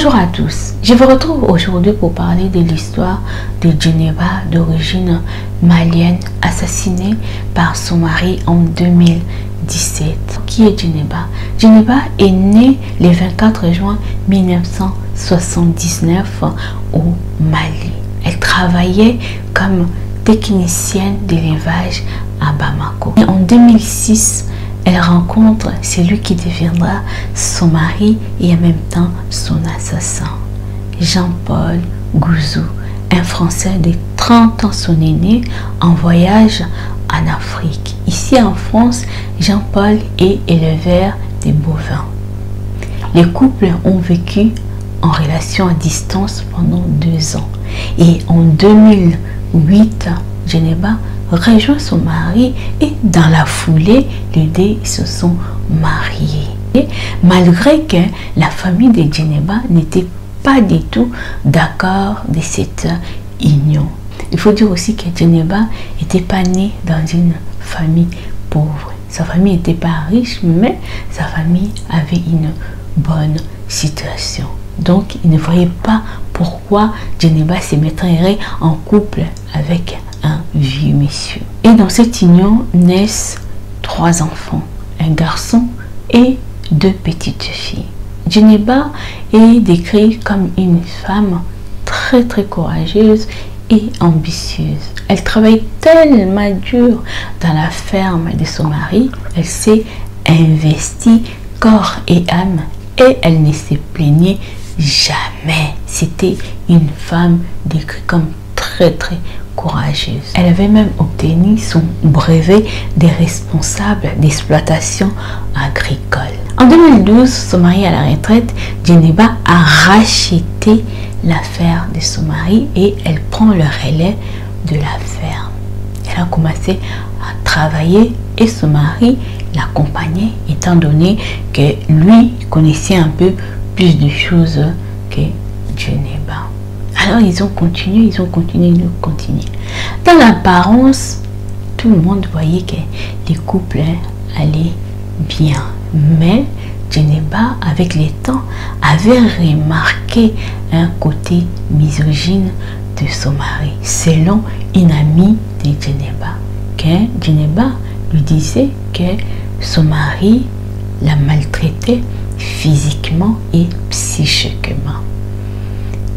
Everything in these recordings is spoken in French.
Bonjour à tous, je vous retrouve aujourd'hui pour parler de l'histoire de Djeneba d'origine malienne assassinée par son mari en 2017. Qui est Djeneba? Djeneba est née le 24 juin 1979 au Mali. Elle travaillait comme technicienne d'élevage à Bamako. Et en 2006, elle rencontre celui qui deviendra son mari et en même temps son assassin, Jean-Paul Gouzou, un Français de 30 ans, son aîné, en voyage en Afrique. Ici en France, Jean-Paul est éleveur de bovins. Les couples ont vécu en relation à distance pendant 2 ans. Et en 2008, Djeneba rejoint son mari et dans la foulée, les deux se sont mariés. Et malgré que la famille de Djeneba n'était pas du tout d'accord de cette union. Il faut dire aussi que Djeneba n'était pas née dans une famille pauvre. Sa famille n'était pas riche, mais sa famille avait une bonne situation. Donc, il ne voyait pas pourquoi Djeneba se mettrait en couple avec un vieux monsieur. Et dans cette union naissent 3 enfants, un garçon et 2 petites filles. Djeneba est décrite comme une femme très courageuse et ambitieuse. Elle travaille tellement dur dans la ferme de son mari, elle s'est investie corps et âme et elle ne se plaignait jamais. C'était une femme décrite comme très courageuse. Elle avait même obtenu son brevet de responsable d'exploitation agricole. En 2012, son mari à la retraite, Djeneba a racheté la ferme de son mari et elle prend le relais de la ferme. Elle a commencé à travailler et son mari l'accompagnait étant donné que lui connaissait un peu plus de choses que Djeneba. Alors ils ont continué. Dans l'apparence, tout le monde voyait que les couples allaient bien. Mais Djeneba, avec le temps, avait remarqué un côté misogyne de son mari. Selon une amie de Djeneba, Djeneba lui disait que son mari la maltraitait physiquement et psychiquement.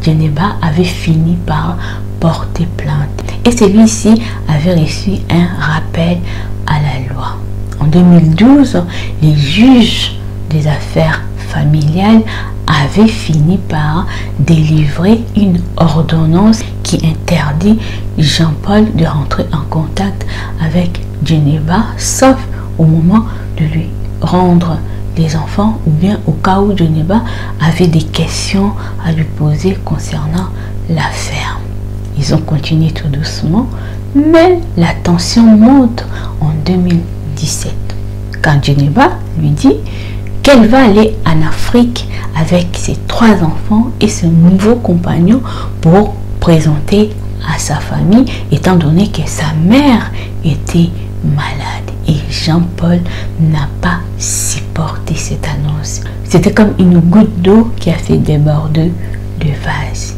Djeneba avait fini par porter plainte et celui-ci avait reçu un rappel à la loi. En 2012, les juges des affaires familiales avaient fini par délivrer une ordonnance qui interdit Jean-Paul de rentrer en contact avec Djeneba, sauf au moment de lui rendre les enfants ou bien au cas où Djeneba avait des questions à lui poser concernant la ferme. Ils ont continué tout doucement, mais la tension monte en 2017 quand Djeneba lui dit qu'elle va aller en Afrique avec ses 3 enfants et son nouveau compagnon pour présenter à sa famille étant donné que sa mère était malade. Et Jean-Paul n'a pas supporté cette annonce. C'était comme une goutte d'eau qui a fait déborder le vase.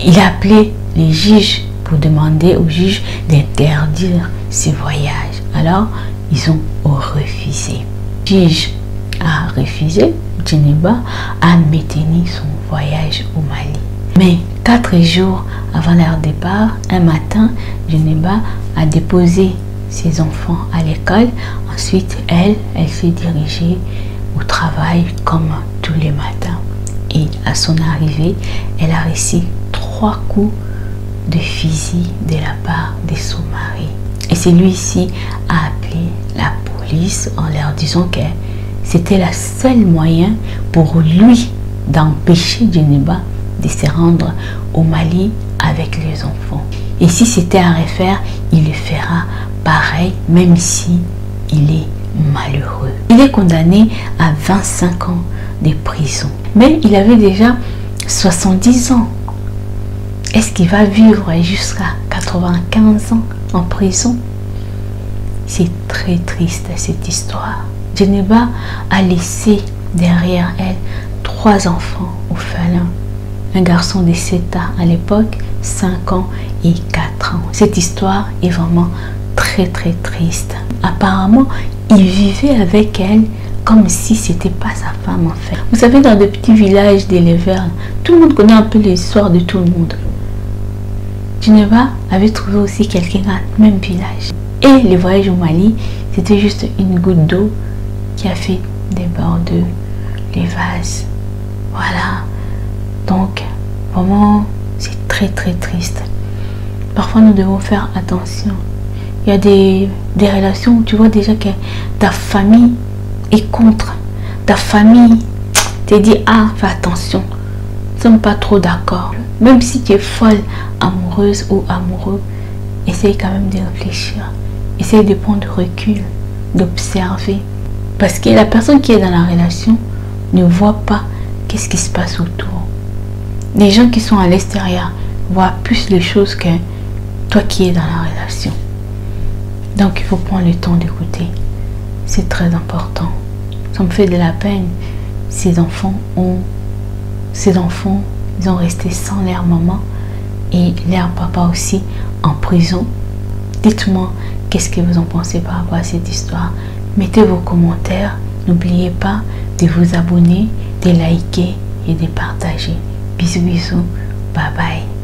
Il a appelé les juges pour demander aux juges d'interdire ce voyage. Alors, ils ont refusé. Le juge a refusé. Djeneba a maintenu son voyage au Mali. Mais 4 jours avant leur départ, un matin, Djeneba a déposé ses enfants à l'école. Ensuite, elle s'est dirigée au travail comme tous les matins. Et à son arrivée, elle a reçu 3 coups de fusil de la part de son mari. Et celui-ci a appelé la police en leur disant que c'était le seul moyen pour lui d'empêcher Djeneba de se rendre au Mali avec les enfants. Et si c'était à refaire, il le fera pareil, même si il est malheureux. Il est condamné à 25 ans de prison. Mais il avait déjà 70 ans. Est-ce qu'il va vivre jusqu'à 95 ans en prison? C'est très triste cette histoire. Djeneba a laissé derrière elle 3 enfants orphelins un garçon de 7 ans à l'époque, 5 ans et 4 ans. Cette histoire est vraiment très très triste. Apparemment, il vivait avec elle comme si c'était pas sa femme en fait. Vous savez, dans des petits villages d'éleveurs, tout le monde connaît un peu l'histoire de tout le monde. Geneva avait trouvé aussi quelqu'un dans le même village. Et le voyage au Mali, c'était juste une goutte d'eau qui a fait déborder les vases. Voilà. Donc, vraiment, c'est très très triste. Parfois, nous devons faire attention. Il y a des relations où tu vois déjà que ta famille est contre. Ta famille te dit, ah, fais attention. Nous ne sommes pas trop d'accord. Même si tu es folle, amoureuse ou amoureux, essaye quand même de réfléchir. Essaye de prendre recul, d'observer. Parce que la personne qui est dans la relation ne voit pas qu'est-ce qui se passe autour. Les gens qui sont à l'extérieur voient plus les choses que toi qui es dans la relation. Donc il faut prendre le temps d'écouter. C'est très important. Ça me fait de la peine. Ces enfants, ils ont resté sans leur maman et leur papa aussi en prison. Dites-moi, qu'est-ce que vous en pensez par rapport à cette histoire? Mettez vos commentaires. N'oubliez pas de vous abonner, de liker et de partager. Bisous, bisous. Bye bye.